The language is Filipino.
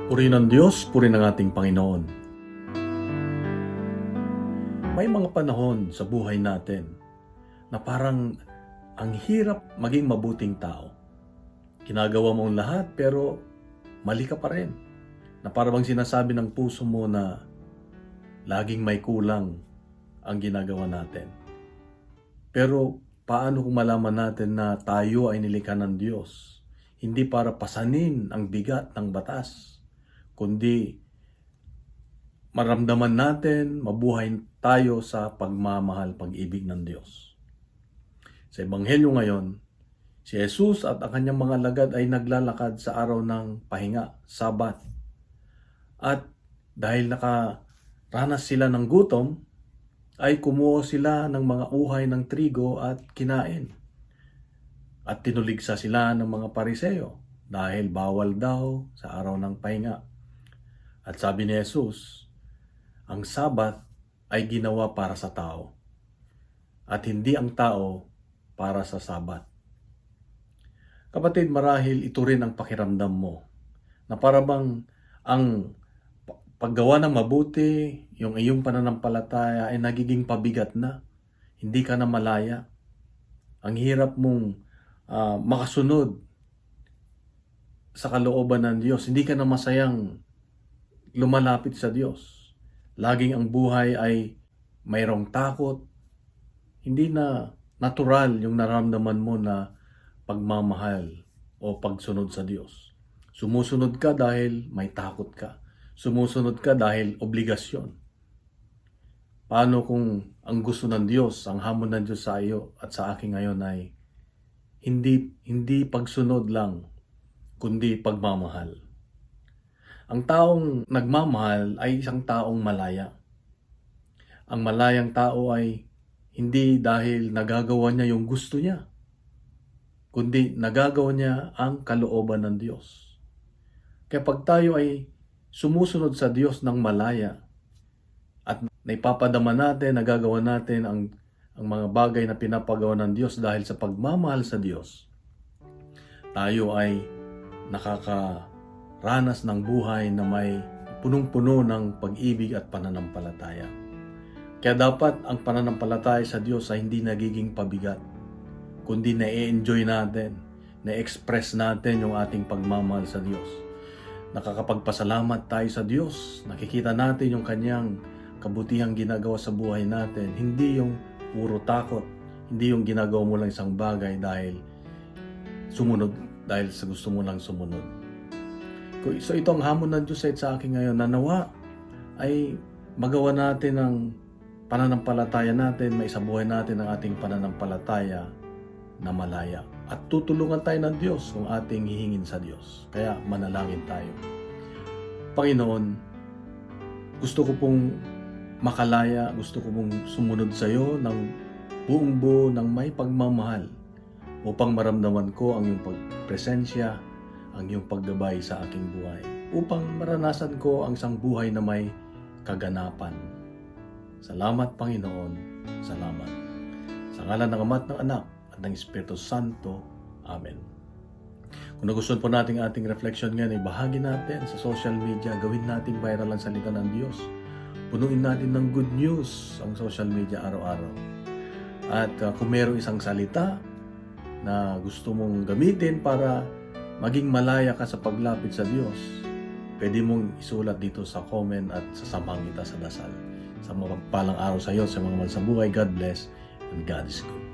Purihin ng Diyos, purihin ng ating Panginoon. May mga panahon sa buhay natin na parang ang hirap maging mabuting tao. Ginagawa mo ang lahat pero mali ka pa rin. Na parang sinasabi ng puso mo na laging may kulang ang ginagawa natin. Pero paano kung malaman natin na tayo ay nilikha ng Diyos? Hindi para pasanin ang bigat ng batas, kundi maramdaman natin, mabuhay tayo sa pagmamahal, pag-ibig ng Diyos. Sa Ebanghelyo ngayon, si Jesus at ang kanyang mga alagad ay naglalakad sa araw ng pahinga, Sabat. At dahil nakaranas sila ng gutom, ay kumuha sila ng mga uhay ng trigo at kinain. At tinuligsa sila ng mga Pariseo dahil bawal daw sa araw ng pahinga. At sabi ni Jesus, ang Sabat ay ginawa para sa tao at hindi ang tao para sa Sabat. Kapatid, marahil ito rin ang pakiramdam mo na parang ang paggawa ng mabuti, yung iyong pananampalataya ay nagiging pabigat na. Hindi ka na malaya. Ang hirap mong makasunod sa kalooban ng Diyos. Hindi ka na masayang lumalapit sa Diyos. Laging ang buhay ay mayroong takot. Hindi na natural yung nararamdaman mo na pagmamahal o pagsunod sa Diyos. Sumusunod ka dahil may takot ka. Sumusunod ka dahil obligasyon. Paano kung ang gusto ng Diyos, ang hamon ng Diyos sa iyo at sa akin ngayon ay hindi pagsunod lang, kundi pagmamahal. Ang taong nagmamahal ay isang taong malaya. Ang malayang tao ay hindi dahil nagagawa niya yung gusto niya, kundi nagagawa niya ang kalooban ng Diyos. Kaya pag tayo ay sumusunod sa Diyos ng malaya at naipapadama natin, nagagawa natin ang mga bagay na pinapagawa ng Diyos dahil sa pagmamahal sa Diyos, tayo ay nakakaranas ng buhay na may punong-puno ng pag-ibig at pananampalataya. Kaya dapat ang pananampalataya sa Diyos ay hindi nagiging pabigat, kundi na-enjoy natin, na-express natin yung ating pagmamahal sa Diyos. Nakakapagpasalamat tayo sa Diyos, nakikita natin yung kanyang kabutihang ginagawa sa buhay natin. Hindi yung puro takot, hindi yung ginagawa mo lang isang bagay dahil sumunod, dahil sa gusto mo lang sumunod. So ito ang hamon ng Diyos sa akin ngayon, na nawa ay magawa natin ang pananampalataya natin, maisabuhay natin ang ating pananampalataya na malaya. At tutulungan tayo ng Diyos kung ating hihingin sa Diyos. Kaya manalangin tayo. Panginoon, gusto ko pong makalaya, gusto ko pong sumunod sa iyo ng buong buo, ng may pagmamahal upang maramdaman ko ang iyong pagpresensya, ang iyong paggabay sa aking buhay. Upang maranasan ko ang isang buhay na may kaganapan. Salamat, Panginoon. Salamat. Sa ngalan ng Ama at ng Anak ng Espiritu Santo. Amen. Kung nagustuhan po natin ating reflection ngayon, ay bahagi natin sa social media. Gawin natin viral ang salita ng Diyos. Punuin natin ng good news ang social media araw-araw. At kung mayroong isang salita na gusto mong gamitin para maging malaya ka sa paglapit sa Diyos, pwede mong isulat dito sa comment at sasamahan kita sa dasal. Sa mapagpalang araw sa iyo, sa mga mahal sa buhay, God bless and God is good.